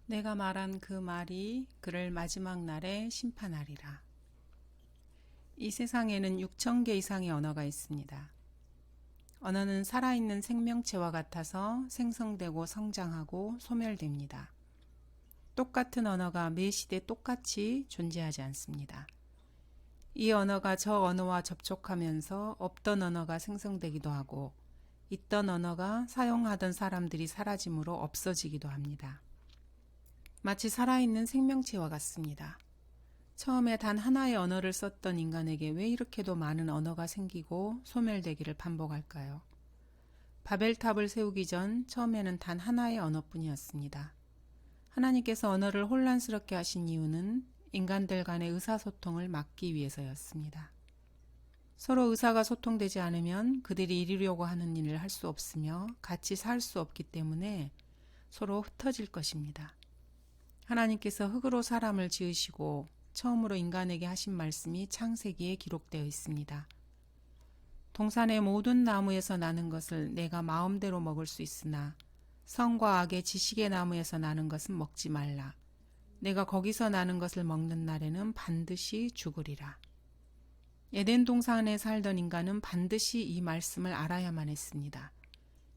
내가 말한 그 말이 그를 마지막 날에 심판하리라. 이 세상에는 6천 개 이상의 언어가 있습니다. 언어는 살아있는 생명체와 같아서 생성되고 성장하고 소멸됩니다. 똑같은 언어가 매 시대 똑같이 존재하지 않습니다. 이 언어가 저 언어와 접촉하면서 없던 언어가 생성되기도 하고 있던 언어가 사용하던 사람들이 사라짐으로 없어지기도 합니다. 마치 살아있는 생명체와 같습니다. 처음에 단 하나의 언어를 썼던 인간에게 왜 이렇게도 많은 언어가 생기고 소멸되기를 반복할까요? 바벨탑을 세우기 전 처음에는 단 하나의 언어뿐이었습니다. 하나님께서 언어를 혼란스럽게 하신 이유는 인간들 간의 의사소통을 막기 위해서였습니다. 서로 의사가 소통되지 않으면 그들이 이루려고 하는 일을 할 수 없으며 같이 살 수 없기 때문에 서로 흩어질 것입니다. 하나님께서 흙으로 사람을 지으시고 처음으로 인간에게 하신 말씀이 창세기에 기록되어 있습니다. 동산의 모든 나무에서 나는 것을 내가 마음대로 먹을 수 있으나 선과 악의 지식의 나무에서 나는 것은 먹지 말라. 내가 거기서 나는 것을 먹는 날에는 반드시 죽으리라. 에덴 동산에 살던 인간은 반드시 이 말씀을 알아야만 했습니다.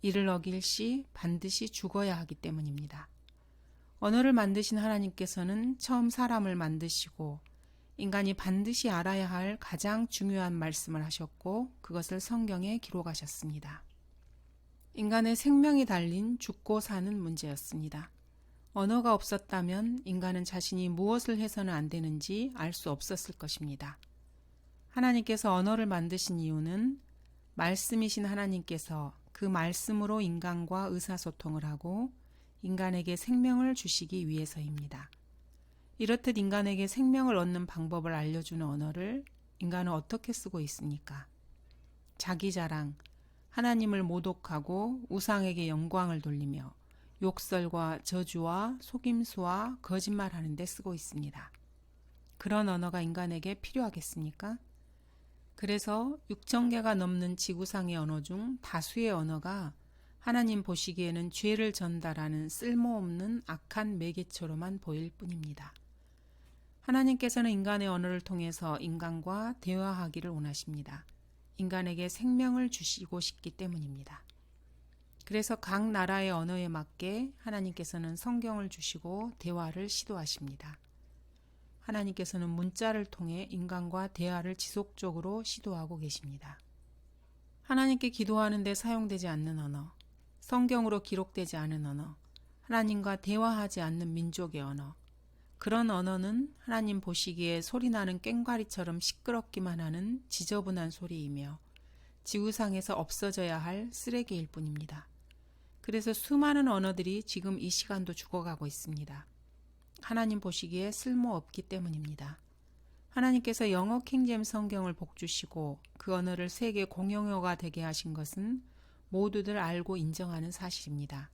이를 어길 시 반드시 죽어야 하기 때문입니다. 언어를 만드신 하나님께서는 처음 사람을 만드시고 인간이 반드시 알아야 할 가장 중요한 말씀을 하셨고 그것을 성경에 기록하셨습니다. 인간의 생명이 달린 죽고 사는 문제였습니다. 언어가 없었다면 인간은 자신이 무엇을 해서는 안 되는지 알 수 없었을 것입니다. 하나님께서 언어를 만드신 이유는 말씀이신 하나님께서 그 말씀으로 인간과 의사소통을 하고 인간에게 생명을 주시기 위해서입니다. 이렇듯 인간에게 생명을 얻는 방법을 알려주는 언어를 인간은 어떻게 쓰고 있습니까? 자기 자랑, 하나님을 모독하고 우상에게 영광을 돌리며 욕설과 저주와 속임수와 거짓말하는 데 쓰고 있습니다. 그런 언어가 인간에게 필요하겠습니까? 그래서 6천 개가 넘는 지구상의 언어 중 다수의 언어가 하나님 보시기에는 죄를 전달하는 쓸모없는 악한 매개체로만 보일 뿐입니다. 하나님께서는 인간의 언어를 통해서 인간과 대화하기를 원하십니다. 인간에게 생명을 주시고 싶기 때문입니다. 그래서 각 나라의 언어에 맞게 하나님께서는 성경을 주시고 대화를 시도하십니다. 하나님께서는 문자를 통해 인간과 대화를 지속적으로 시도하고 계십니다. 하나님께 기도하는 데 사용되지 않는 언어, 성경으로 기록되지 않은 언어, 하나님과 대화하지 않는 민족의 언어, 그런 언어는 하나님 보시기에 소리나는 꽹과리처럼 시끄럽기만 하는 지저분한 소리이며 지구상에서 없어져야 할 쓰레기일 뿐입니다. 그래서 수많은 언어들이 지금 이 시간도 죽어가고 있습니다. 하나님 보시기에 쓸모없기 때문입니다. 하나님께서 영어 킹제임스 성경을 복주시고 그 언어를 세계 공용어가 되게 하신 것은 모두들 알고 인정하는 사실입니다.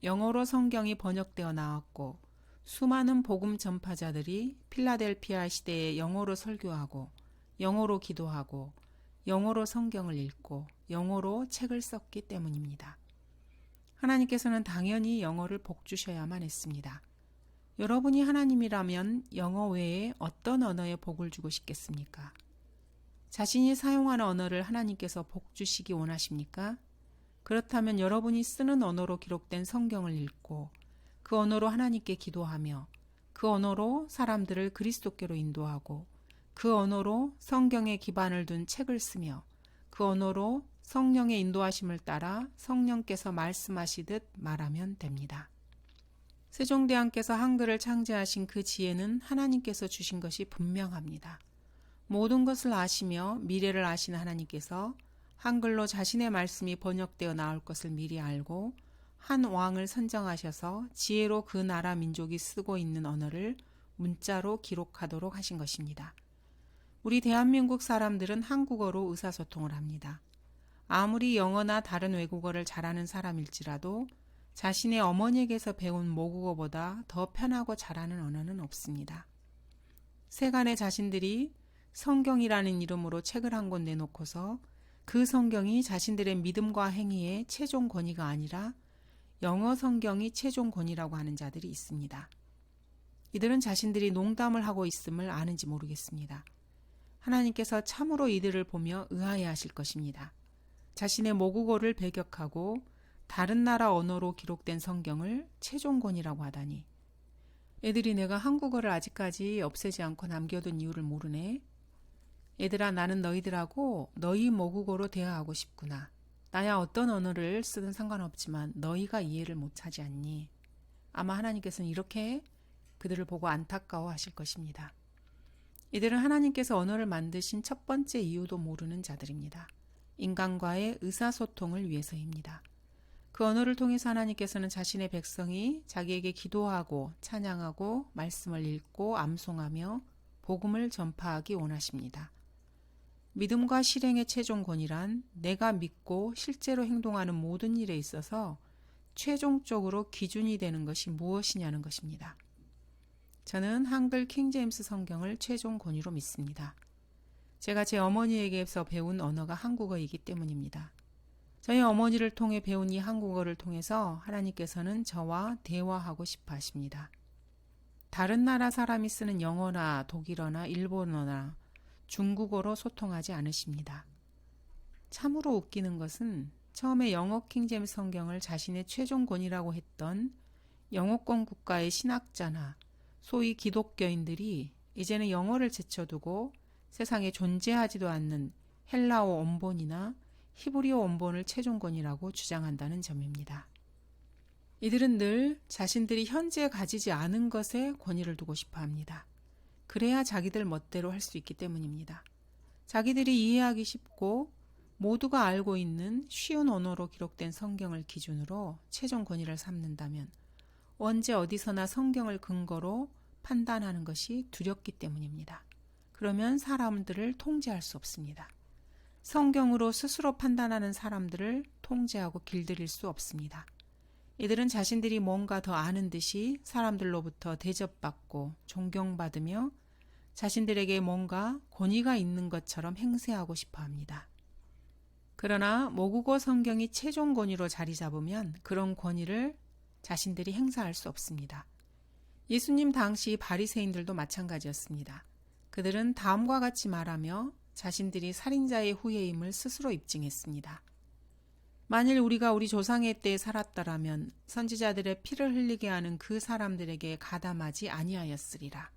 영어로 성경이 번역되어 나왔고 수많은 복음 전파자들이 필라델피아 시대에 영어로 설교하고 영어로 기도하고 영어로 성경을 읽고 영어로 책을 썼기 때문입니다. 하나님께서는 당연히 영어를 복주셔야만 했습니다. 여러분이 하나님이라면 영어 외에 어떤 언어에 복을 주고 싶겠습니까? 자신이 사용하는 언어를 하나님께서 복 주시기 원하십니까? 그렇다면 여러분이 쓰는 언어로 기록된 성경을 읽고 그 언어로 하나님께 기도하며 그 언어로 사람들을 그리스도께로 인도하고 그 언어로 성경에 기반을 둔 책을 쓰며 그 언어로 성령의 인도하심을 따라 성령께서 말씀하시듯 말하면 됩니다. 세종대왕께서 한글을 창제하신 그 지혜는 하나님께서 주신 것이 분명합니다. 모든 것을 아시며 미래를 아시는 하나님께서 한글로 자신의 말씀이 번역되어 나올 것을 미리 알고 한 왕을 선정하셔서 지혜로 그 나라 민족이 쓰고 있는 언어를 문자로 기록하도록 하신 것입니다. 우리 대한민국 사람들은 한국어로 의사소통을 합니다. 아무리 영어나 다른 외국어를 잘하는 사람일지라도 자신의 어머니에게서 배운 모국어보다 더 편하고 잘하는 언어는 없습니다. 세간의 자신들이 성경이라는 이름으로 책을 한 권 내놓고서 그 성경이 자신들의 믿음과 행위의 최종 권위가 아니라 영어 성경이 최종 권위라고 하는 자들이 있습니다. 이들은 자신들이 농담을 하고 있음을 아는지 모르겠습니다. 하나님께서 참으로 이들을 보며 의아해하실 것입니다. 자신의 모국어를 배격하고 다른 나라 언어로 기록된 성경을 최종 권위라고 하다니. 애들이 내가 한국어를 아직까지 없애지 않고 남겨둔 이유를 모르네. 얘들아, 나는 너희들하고 너희 모국어로 대화하고 싶구나. 나야 어떤 언어를 쓰든 상관없지만 너희가 이해를 못하지 않니? 아마 하나님께서는 이렇게 그들을 보고 안타까워 하실 것입니다. 이들은 하나님께서 언어를 만드신 첫 번째 이유도 모르는 자들입니다. 인간과의 의사소통을 위해서입니다. 그 언어를 통해서 하나님께서는 자신의 백성이 자기에게 기도하고 찬양하고 말씀을 읽고 암송하며 복음을 전파하기 원하십니다. 믿음과 실행의 최종 권위란 내가 믿고 실제로 행동하는 모든 일에 있어서 최종적으로 기준이 되는 것이 무엇이냐는 것입니다. 저는 한글 킹제임스 성경을 최종 권위로 믿습니다. 제가 제 어머니에게서 배운 언어가 한국어이기 때문입니다. 저희 어머니를 통해 배운 이 한국어를 통해서 하나님께서는 저와 대화하고 싶어 하십니다. 다른 나라 사람이 쓰는 영어나 독일어나 일본어나 중국어로 소통하지 않으십니다. 참으로 웃기는 것은 처음에 영어 킹제임스 성경을 자신의 최종 권위라고 했던 영어권 국가의 신학자나 소위 기독교인들이 이제는 영어를 제쳐두고 세상에 존재하지도 않는 헬라어 원본이나 히브리어 원본을 최종 권위라고 주장한다는 점입니다. 이들은 늘 자신들이 현재 가지지 않은 것에 권위를 두고 싶어 합니다. 그래야 자기들 멋대로 할 수 있기 때문입니다. 자기들이 이해하기 쉽고 모두가 알고 있는 쉬운 언어로 기록된 성경을 기준으로 최종 권위를 삼는다면 언제 어디서나 성경을 근거로 판단하는 것이 두렵기 때문입니다. 그러면 사람들을 통제할 수 없습니다. 성경으로 스스로 판단하는 사람들을 통제하고 길들일 수 없습니다. 이들은 자신들이 뭔가 더 아는 듯이 사람들로부터 대접받고 존경받으며 자신들에게 뭔가 권위가 있는 것처럼 행세하고 싶어 합니다. 그러나 모국어 성경이 최종 권위로 자리 잡으면 그런 권위를 자신들이 행사할 수 없습니다. 예수님 당시 바리새인들도 마찬가지였습니다. 그들은 다음과 같이 말하며 자신들이 살인자의 후예임을 스스로 입증했습니다. 만일 우리가 우리 조상의 때에 살았더라면 선지자들의 피를 흘리게 하는 그 사람들에게 가담하지 아니하였으리라.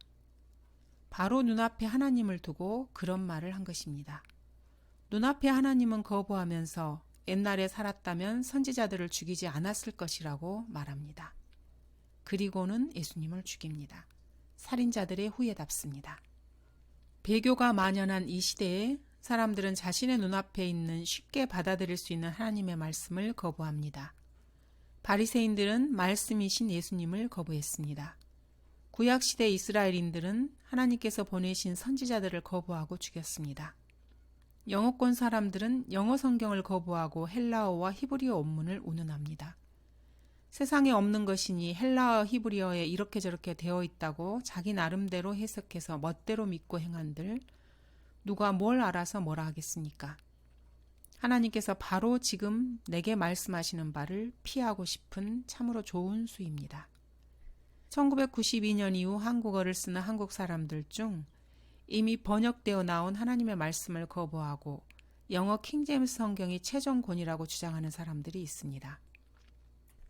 바로 눈앞에 하나님을 두고 그런 말을 한 것입니다. 눈앞에 하나님은 거부하면서 옛날에 살았다면 선지자들을 죽이지 않았을 것이라고 말합니다. 그리고는 예수님을 죽입니다. 살인자들의 후예답습니다. 배교가 만연한 이 시대에 사람들은 자신의 눈앞에 있는 쉽게 받아들일 수 있는 하나님의 말씀을 거부합니다. 바리새인들은 말씀이신 예수님을 거부했습니다. 구약시대 이스라엘인들은 하나님께서 보내신 선지자들을 거부하고 죽였습니다. 영어권 사람들은 영어 성경을 거부하고 헬라어와 히브리어 원문을 운운합니다. 세상에 없는 것이니 헬라어 히브리어에 이렇게 저렇게 되어 있다고 자기 나름대로 해석해서 멋대로 믿고 행한들 누가 뭘 알아서 뭐라 하겠습니까? 하나님께서 바로 지금 내게 말씀하시는 바를 피하고 싶은 참으로 좋은 수입니다. 1992년 이후 한국어를 쓰는 한국 사람들 중 이미 번역되어 나온 하나님의 말씀을 거부하고 영어 킹제임스 성경이 최종 권위라고 주장하는 사람들이 있습니다.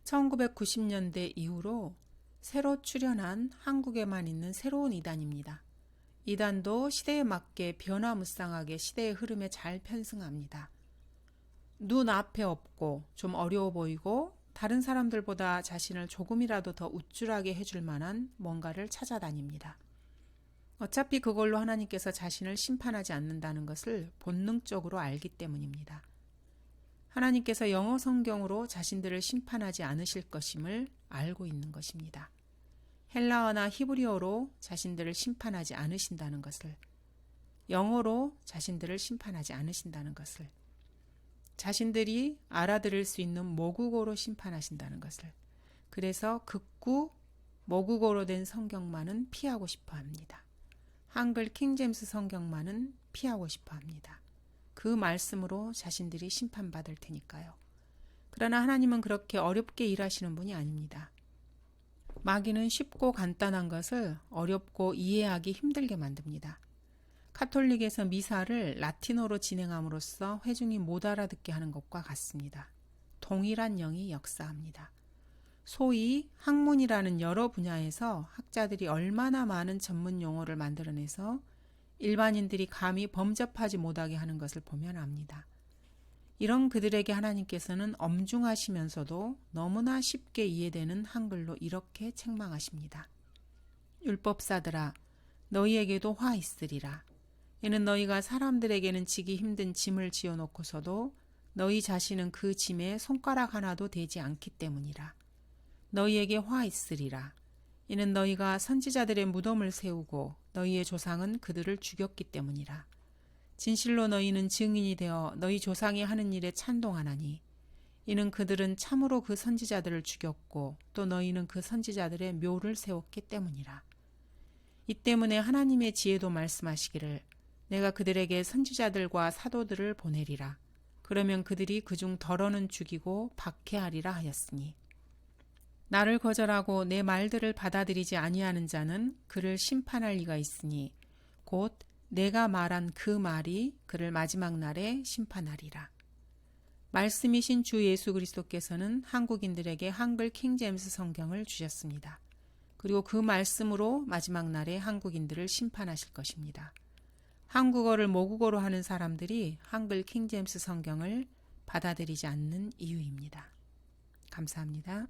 1990년대 이후로 새로 출현한 한국에만 있는 새로운 이단입니다. 이단도 시대에 맞게 변화무쌍하게 시대의 흐름에 잘 편승합니다. 눈 앞에 없고 좀 어려워 보이고 다른 사람들보다 자신을 조금이라도 더 우쭐하게 해줄 만한 뭔가를 찾아다닙니다. 어차피 그걸로 하나님께서 자신을 심판하지 않는다는 것을 본능적으로 알기 때문입니다. 하나님께서 영어 성경으로 자신들을 심판하지 않으실 것임을 알고 있는 것입니다. 헬라어나 히브리어로 자신들을 심판하지 않으신다는 것을, 영어로 자신들을 심판하지 않으신다는 것을, 자신들이 알아들을 수 있는 모국어로 심판하신다는 것을, 그래서 극구 모국어로 된 성경만은 피하고 싶어 합니다. 한글 킹제임스 성경만은 피하고 싶어 합니다. 그 말씀으로 자신들이 심판받을 테니까요. 그러나 하나님은 그렇게 어렵게 일하시는 분이 아닙니다. 마귀는 쉽고 간단한 것을 어렵고 이해하기 힘들게 만듭니다. 카톨릭에서 미사를 라틴어로 진행함으로써 회중이 못 알아듣게 하는 것과 같습니다. 동일한 영이 역사합니다. 소위 학문이라는 여러 분야에서 학자들이 얼마나 많은 전문 용어를 만들어내서 일반인들이 감히 범접하지 못하게 하는 것을 보면 압니다. 이런 그들에게 하나님께서는 엄중하시면서도 너무나 쉽게 이해되는 한글로 이렇게 책망하십니다. 율법사들아, 너희에게도 화 있으리라. 이는 너희가 사람들에게는 지기 힘든 짐을 지어놓고서도 너희 자신은 그 짐에 손가락 하나도 대지 않기 때문이라. 너희에게 화 있으리라. 이는 너희가 선지자들의 무덤을 세우고 너희의 조상은 그들을 죽였기 때문이라. 진실로 너희는 증인이 되어 너희 조상이 하는 일에 찬동하나니 이는 그들은 참으로 그 선지자들을 죽였고 또 너희는 그 선지자들의 묘를 세웠기 때문이라. 이 때문에 하나님의 지혜도 말씀하시기를 내가 그들에게 선지자들과 사도들을 보내리라. 그러면 그들이 그중 덜어는 죽이고 박해하리라 하였으니 나를 거절하고 내 말들을 받아들이지 아니하는 자는 그를 심판할 리가 있으니 곧 내가 말한 그 말이 그를 마지막 날에 심판하리라. 말씀이신 주 예수 그리스도께서는 한국인들에게 한글 킹제임스 성경을 주셨습니다. 그리고 그 말씀으로 마지막 날에 한국인들을 심판하실 것입니다. 한국어를 모국어로 하는 사람들이 한글 킹제임스 성경을 받아들이지 않는 이유입니다. 감사합니다.